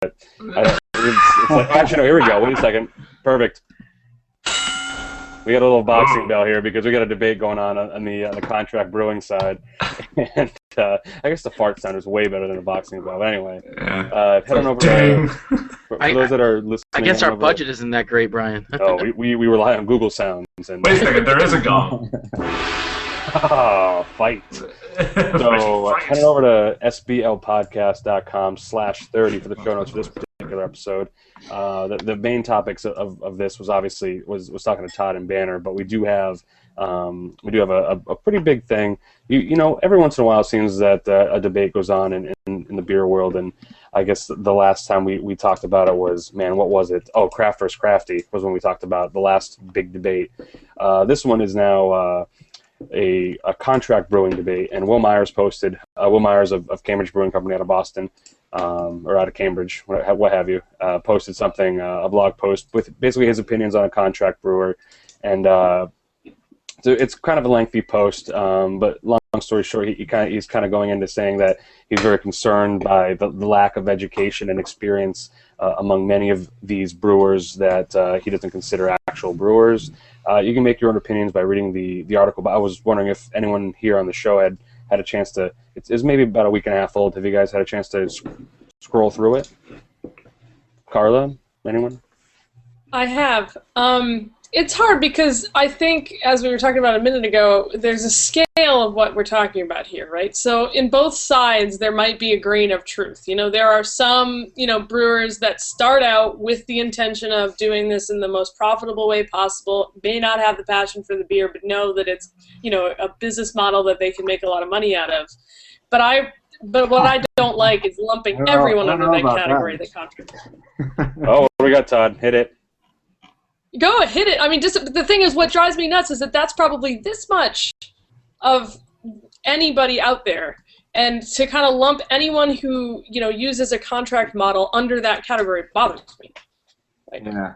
it's like, actually, no, here we go. Wait a second. Perfect. We got a little boxing bell here because we got a debate going on the contract brewing side, and I guess the fart sound is way better than a boxing bell. But anyway, head on over to for those that are listening. I guess our budget isn't that great, Brian. No, we rely on Google Sounds. And, wait a second, there is a gong. Oh, fight. So head on over to sblpodcast.com/30 for the show notes for this particular episode. The main topics of this was obviously was talking to Todd and Banner, but we do have a pretty big thing. You know, every once in a while it seems that a debate goes on in the beer world, and I guess the last time we talked about it was, man, what was it? Oh, craft versus crafty was when we talked about the last big debate. This one is now a contract brewing debate, and Will Myers posted. Will Myers of Cambridge Brewing Company out of Boston, or out of Cambridge, what have you, posted something, a blog post with basically his opinions on a contract brewer, and so it's kind of a lengthy post, but long story short, he's kind of going into saying that he's very concerned by the lack of education and experience among many of these brewers that he doesn't consider actual brewers. You can make your own opinions by reading the article, but I was wondering if anyone here on the show had a chance to. It's maybe about a week and a half old. Have you guys had a chance to scroll through it? Carla, anyone? I have. It's hard because I think, as we were talking about a minute ago, there's a scale of what we're talking about here, right? So in both sides, there might be a grain of truth. You know, there are some, brewers that start out with the intention of doing this in the most profitable way possible, may not have the passion for the beer, but know that it's, a business model that they can make a lot of money out of. But what I don't like is lumping everyone under that category. That contract. Oh, what do we got, Todd? Hit it. Go hit it. I mean, just the thing is, what drives me nuts is that's probably this much of anybody out there, and to kind of lump anyone who uses a contract model under that category bothers me. Yeah.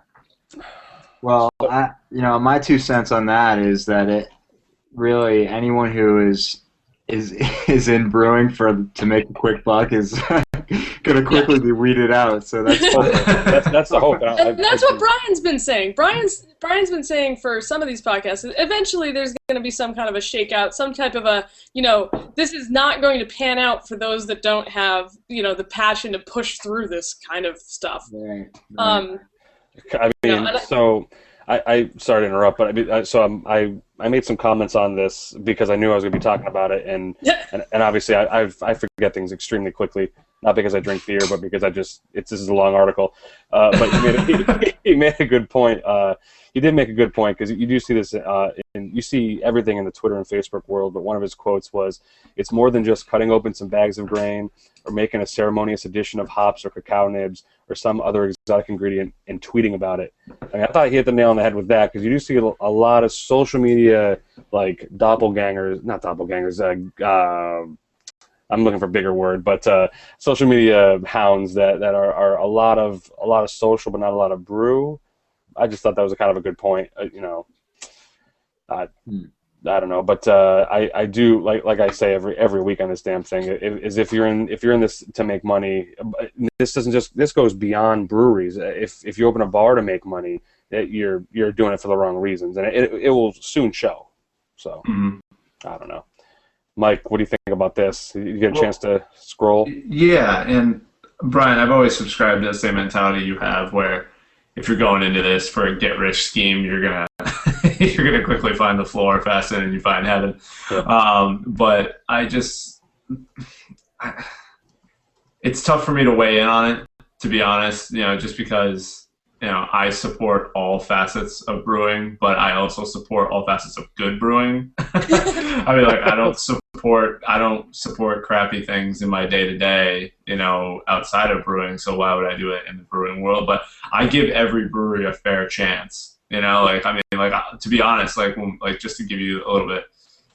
Well, my 2 cents on that is that it really anyone who is in brewing to make a quick buck is going to quickly be weeded out. So that's that's the hope. And that's what Brian's been saying. Brian's been saying for some of these podcasts, eventually there's going to be some kind of a shakeout, some type of a, this is not going to pan out for those that don't have, the passion to push through this kind of stuff. Right. I mean, I sorry to interrupt, but I made some comments on this because I knew I was going to be talking about it, and obviously I forget things extremely quickly, not because I drink beer, but because this is a long article. But he made a good point. He did make a good point because you do see this, and you see everything in the Twitter and Facebook world. But one of his quotes was, "It's more than just cutting open some bags of grain or making a ceremonious addition of hops or cacao nibs or some other exotic ingredient and tweeting about it." I mean, I thought he hit the nail on the head with that, because you do see a lot of social media, like not doppelgangers, I'm looking for a bigger word, but social media hounds that are a lot of social but not a lot of brew. I just thought that was a kind of a good point. I don't know, but I do like I say every week on this damn thing is if you're in this to make money, this goes beyond breweries. If you open a bar to make money, you're doing it for the wrong reasons, and it will soon show. So I don't know. Mike, what do you think about this? You get a chance to scroll? Yeah, and Brian, I've always subscribed to the same mentality you have, where if you're going into this for a get-rich scheme, you're gonna quickly find the floor faster than you find heaven. Yeah. But it's tough for me to weigh in on it, to be honest. Just because I support all facets of brewing, but I also support all facets of good brewing. I mean, I don't support crappy things in my day-to-day, outside of brewing, so why would I do it in the brewing world? But I give every brewery a fair chance, to be honest, just to give you a little bit,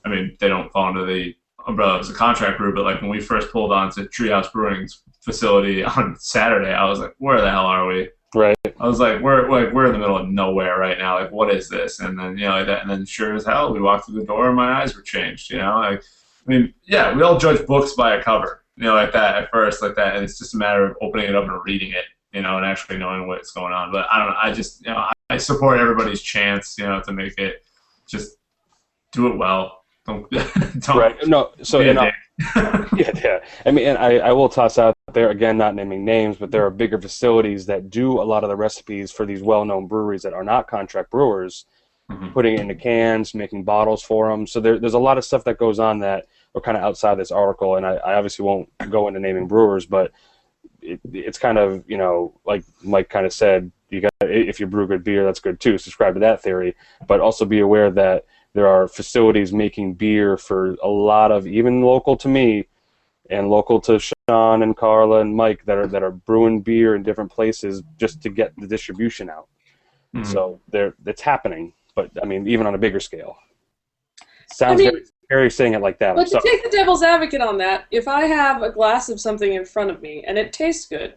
I mean, they don't fall under the umbrella as a contract brew, but when we first pulled onto Treehouse Brewing's facility on Saturday, I was like, where the hell are we? Right. I was like, we're in the middle of nowhere right now. What is this? And then and then sure as hell, we walked through the door and my eyes were changed. I mean, yeah, we all judge books by a cover. like that at first, like that, and it's just a matter of opening it up and reading it, and actually knowing what's going on. But I don't know. I just, I support everybody's chance, to make it. Just do it well. Don't right. No. So be a dick. yeah. I mean, and I will toss out there again, not naming names, but there are bigger facilities that do a lot of the recipes for these well-known breweries that are not contract brewers, putting it into cans, making bottles for them. So there's a lot of stuff that goes on that are kind of outside this article, and I obviously won't go into naming brewers, but it's kind of, like Mike kind of said, you got, if you brew good beer, that's good too. Subscribe to that theory, but also be aware that there are facilities making beer for a lot of, even local to me and local to Sean and Carla and Mike, that are brewing beer in different places just to get the distribution out. So it's happening, but I mean, even on a bigger scale. Sounds very scary saying it like that. But to take the devil's advocate on that, if I have a glass of something in front of me and it tastes good,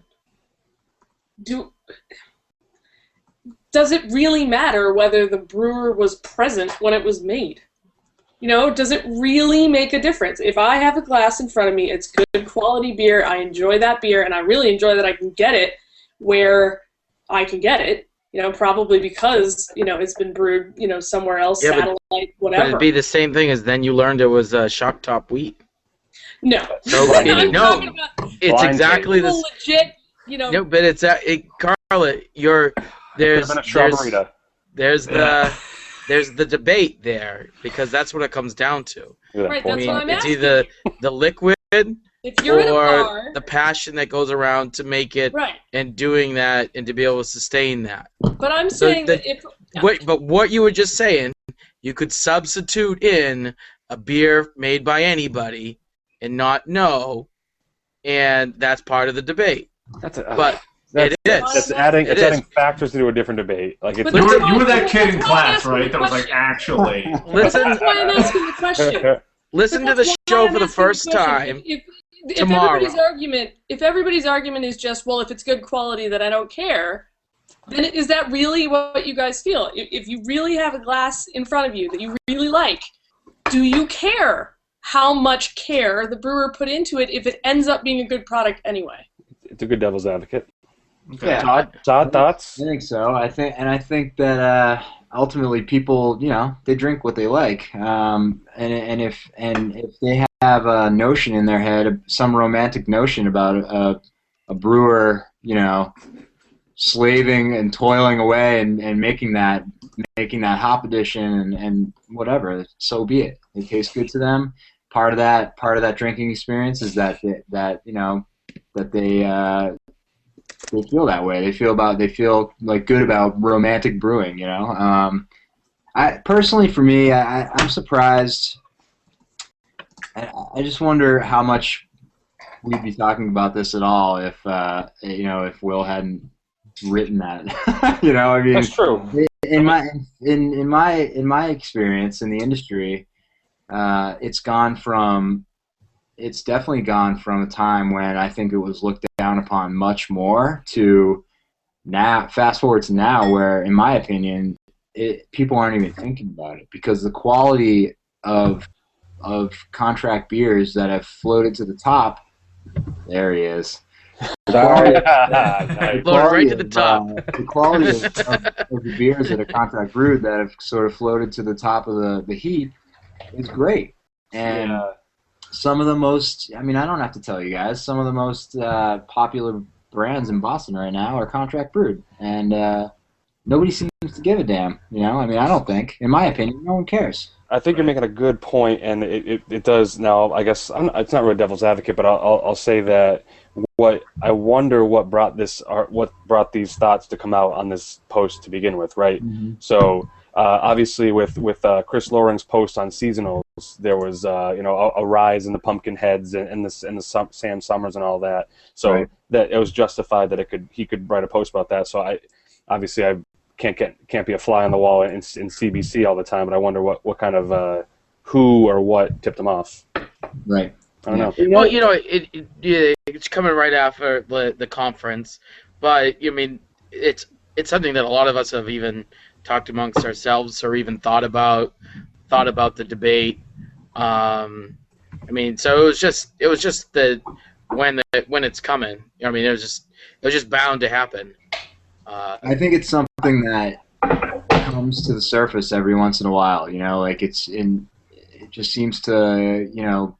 does it really matter whether the brewer was present when it was made? Does it really make a difference? If I have a glass in front of me, it's good quality beer, I enjoy that beer, and I really enjoy that I can get it where I can get it, probably because, it's been brewed, somewhere else, satellite, whatever. But it'd be the same thing as then you learned it was shock top wheat. No. No, it's exactly the legit, No, but it's Carla, there's the debate there, because that's what it comes down to. Right, that's what I'm it's asking. either the liquid if you're in a or bar, the passion that goes around to make it, and doing that and to be able to sustain that. But I'm saying that if... But what you were just saying, you could substitute in a beer made by anybody and not know, and that's part of the debate. It's adding factors to a different debate. Like you were that kid in class, right? That was like, actually. That's why I'm asking the question. Listen to the show for the first time. Tomorrow. If everybody's argument is just, well, if it's good quality, that I don't care, then is that really what you guys feel? If you really have a glass in front of you that you really like, do you care how much care the brewer put into it if it ends up being a good product anyway? It's a good devil's advocate. Okay. Yeah. Todd, thoughts? I think so. I think that ultimately people, they drink what they like, and if they have a notion in their head, some romantic notion about a brewer, slaving and toiling away and making that hop addition and whatever, so be it. It tastes good to them. Part of that drinking experience is that they feel that way. They feel like good about romantic brewing. I personally, for me, I'm surprised. I just wonder how much we'd be talking about this at all if Will hadn't written that. I mean, that's true. In my experience in the industry, it's definitely gone from a time when I think it was looked down upon much more to now. Fast forward to now, where, in my opinion, people aren't even thinking about it, because the quality of contract beers that have floated to the top. There he is. Floated right to the top. The quality of the beers that are contract brewed that have sort of floated to the top of the heap is great. And some of the most, I don't have to tell you guys, some of the most popular brands in Boston right now are contract brewed. And nobody seems to give a damn. I don't think. In my opinion, no one cares. I think you're making a good point, and it does now. I guess it's not really devil's advocate, but I'll say that I wonder what brought these thoughts to come out on this post to begin with, right? Mm-hmm. So obviously with Chris Loring's post on seasonals, there was a rise in the pumpkin heads and the Sam Summers and all that. So that it was justified that he could write a post about that. So I can't be a fly on the wall in CBC all the time, but I wonder what kind of who or what tipped him off. Right. I don't know. Well, it's coming right after the conference, but it's something that a lot of us have even talked amongst ourselves or even thought about the debate. So it was just that when it's coming. I mean, it was just bound to happen. I think it's something that comes to the surface every once in a while. Like it just seems to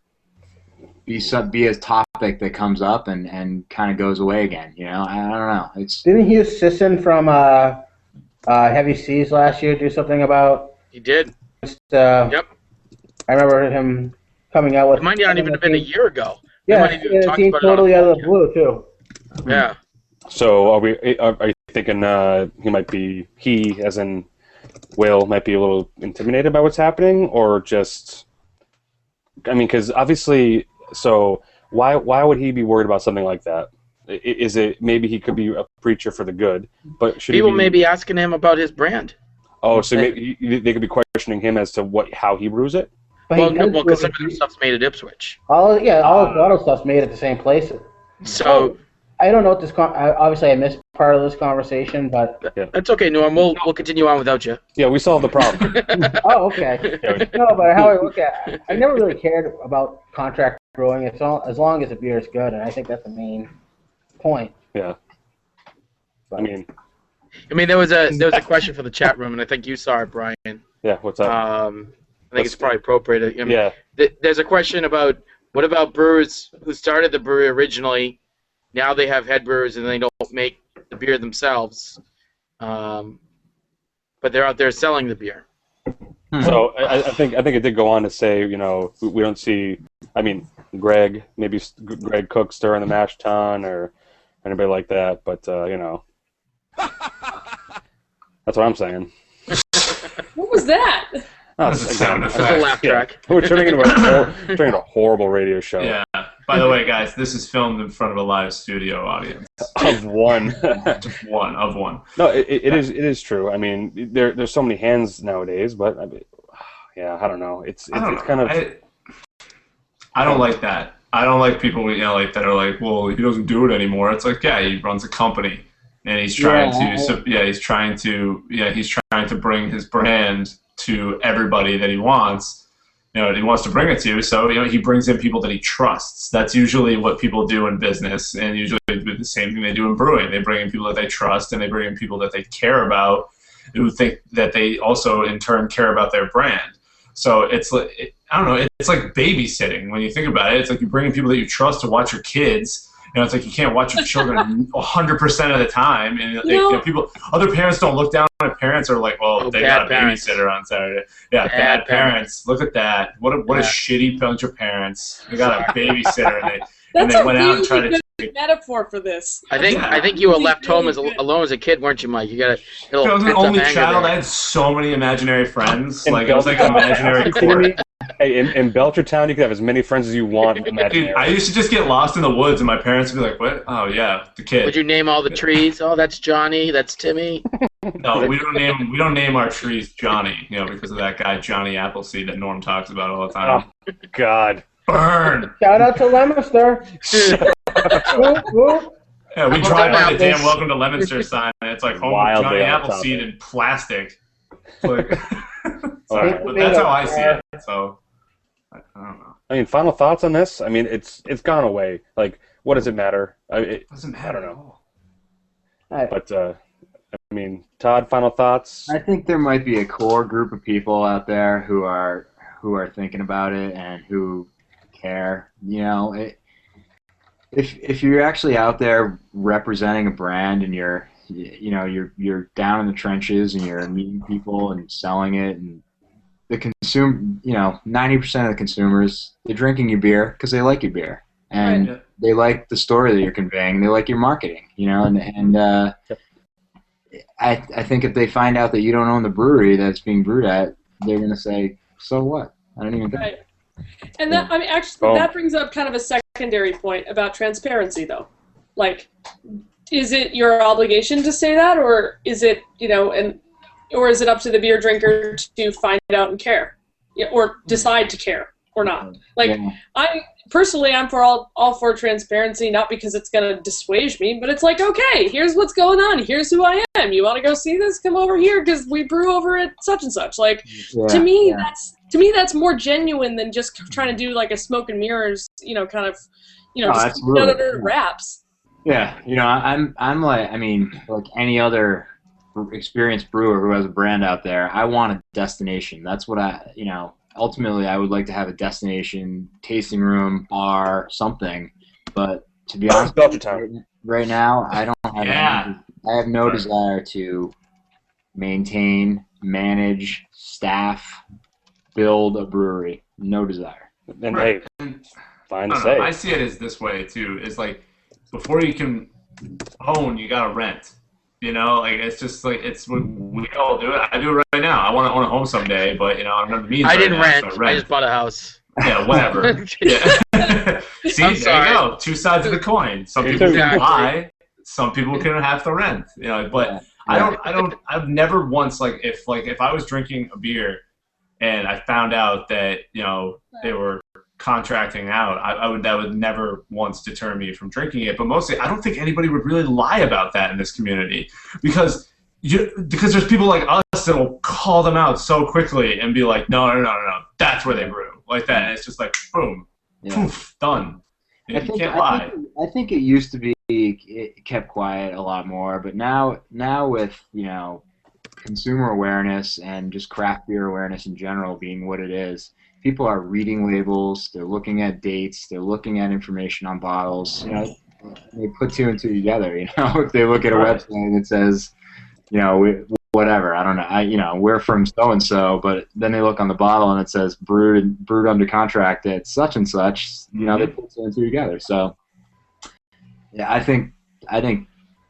be a topic that comes up and kind of goes away again. I don't know. Didn't Hugh Sisson from Heavy Seas last year do something about? He did. Yep. I remember him coming out with. It might not even have been a year ago. Yeah, it seemed totally out of the blue too. Yeah. So are you thinking he as in Will might be a little intimidated by what's happening, or just? I mean, because obviously, so why would he be worried about something like that? Is it maybe he could be a preacher for the good, but should people he may be asking him about his brand? Oh, so maybe they could be questioning him as to how he brews it. Well, because some of their stuff's made at Ipswich. All his bottle stuff's made at the same place. So I don't know what this. Obviously, I missed part of this conversation, but that's okay, Norm. We'll continue on without you. Yeah, we solved the problem. Oh, okay. No, but how I look at it, I never really cared about contract brewing. It's all as long as the beer is good, and I think that's the main point. Yeah. But, I mean, there was a question for the chat room, and I think you saw it, Brian. Yeah. What's up? I think it's probably appropriate. Yeah. There's a question about what about brewers who started the brewery originally. Now they have head brewers and they don't make the beer themselves, but they're out there selling the beer. So I think it did go on to say, we don't see. I mean, Greg Cook stirring the mash tun or anybody like that, but that's what I'm saying. What was that? Oh, That's a sound That's a effect. laugh track. We're turning into a horrible radio show. Yeah. By the way, guys, this is filmed in front of a live studio audience. Of one. Just one of one. No, it is true. I mean, there's so many hands nowadays, but I mean, yeah, I don't know. It's kind of. I don't like that. I don't like people like that are like, well, he doesn't do it anymore. It's like, yeah, he runs a company, and he's trying to bring his brand to everybody that he wants. He wants to bring it to, so he brings in people that he trusts. That's usually what people do in business, and usually the same thing they do in brewing. They bring in people that they trust, and they bring in people that they care about, who think that they also in turn care about their brand. So it's like, I don't know, it's like babysitting when you think about it. It's like you bring in people that you trust to watch your kids. It's like you can't watch your children 100% of the time, and other parents don't look down at parents are like, well, they got a babysitter on Saturday. Yeah, bad parents. Look at that. What a shitty bunch of parents. They got a babysitter, and they went out and tried to. Metaphor for this. I think you were left home alone as a kid, weren't you, Mike? You got I was an only child. I had so many imaginary friends. Like I was like an imaginary court. Hey, in Belchertown, you can have as many friends as you want. Dude, I used to just get lost in the woods, and my parents would be like, "What? Oh yeah, the kid." Would you name all the trees? Oh, that's Johnny. That's Timmy. No, we don't name our trees Johnny. Because of that guy Johnny Appleseed that Norm talks about all the time. Oh God. Burn. Shout out to Lemonster. Yeah, we drive by the damn "Welcome to Lemonster" sign, and it's like home of Johnny Appleseed in plastic. Like, sorry, but that's how I see it. So I don't know. I mean, final thoughts on this? I mean, it's gone away. Like, what does it matter? It doesn't matter. I don't know. But I mean, Todd, final thoughts? I think there might be a core group of people out there who are thinking about it and who care. If you're actually out there representing a brand and you're down in the trenches and you're meeting people and selling it, and the 90% of the consumers, they're drinking your beer because they like your beer and they like the story that you're conveying. They like your marketing, I think if they find out that you don't own the brewery that's being brewed at, they're gonna say, so what? I don't even think. Right. And that, I mean, actually, that brings up kind of a secondary point about transparency, though. Like, is it your obligation to say that, or is it, or is it up to the beer drinker to find out and care, or decide to care or not? Like, I'm for all for transparency, not because it's going to dissuade me, but it's like, okay, here's what's going on. Here's who I am. You want to go see this? Come over here because we brew over at such and such. Like, to me, that's more genuine than just trying to do like a smoke and mirrors, kind of, You know, Oh, just absolutely. keep it under wraps. Yeah, I'm like, I mean, like any other experienced brewer who has a brand out there, I want a destination. That's what ultimately I would like to have a destination, tasting room, bar, something. But to be honest, Belchertown. right now, I don't have Yeah. I have no desire to maintain, manage, staff, build a brewery. No desire. And Right. hey, fine I to don't know. say. I see it as this way too. It's like before you can own, you gotta rent. Like it's just like we all do it. I do it right now. I want to own a home someday, but I don't have the means. I right didn't now, rent. so I I just bought a house. Yeah, whatever. Yeah. See, I'm there sorry. you go. Two sides of the coin. Some Me people too. can buy, some people can have to rent. But I've never once if I was drinking a beer and I found out that they were contracting out, that would never once deter me from drinking it. But mostly, I don't think anybody would really lie about that in this community because there's people like us that will call them out so quickly and be like, no, that's where they brew like that, and it's just like boom, poof, done. You can't lie. I think it used to be it kept quiet a lot more, but now with consumer awareness and just craft beer awareness in general being what it is, people are reading labels, they're looking at dates, they're looking at information on bottles. They put two and two together. If they look at a website that says, whatever, I don't know, we're from so and so, but then they look on the bottle and it says brewed under contract at such and such. They put two and two together. So yeah, I think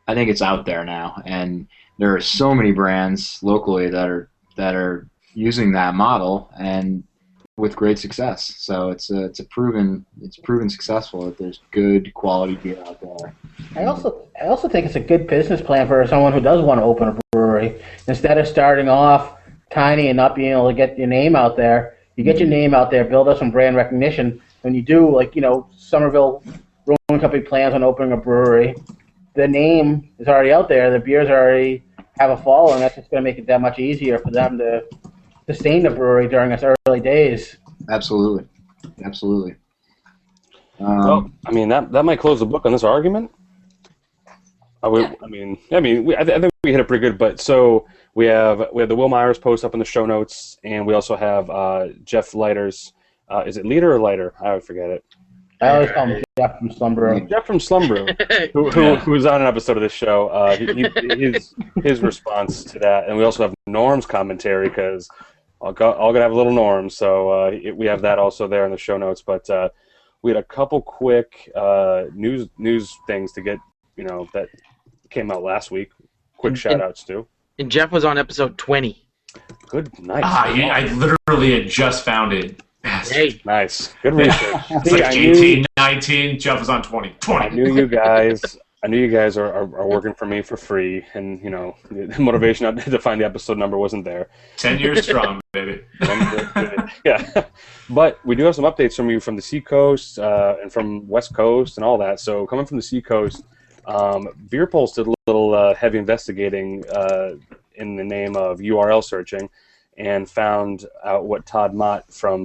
it's out there now, and there are so many brands locally that are using that model and with great success. So it's proven successful that there's good quality beer out there. I also think it's a good business plan for someone who does want to open a brewery. Instead of starting off tiny and not being able to get your name out there, you get your name out there, build up some brand recognition. When you do, Somerville Brewing Company plans on opening a brewery, the name is already out there. The beers already have a following. That's just going to make it that much easier for them to sustain the brewery during its early days. Absolutely. Well, I mean that might close the book on this argument. I think we hit it pretty good. But so we have the Will Myers post up in the show notes, and we also have Jeff Leiter's. Is it Leader or Lighter? I would forget it. I always call him Jeff from Slum Brew. Jeff from Slum Brew, who was on an episode of this show. His response to that, and we also have Norm's commentary because I'll gonna have a little Norm. So we have that also there in the show notes. But we had a couple quick news things to get that came out last week. Quick shout outs to. And Jeff was on episode 20. Good, nice. I literally had just found it. Yes. Hey. Nice. Good research. It's like 18, 19, Jeff was on 20. I knew you guys are working for me for free, and the motivation to find the episode number wasn't there. 10 years strong, baby. Yeah. But we do have some updates from you from the Seacoast and from West Coast and all that. So coming from the Seacoast, Beer Pulse did a little heavy investigating in the name of URL searching, and found out what Todd Mott from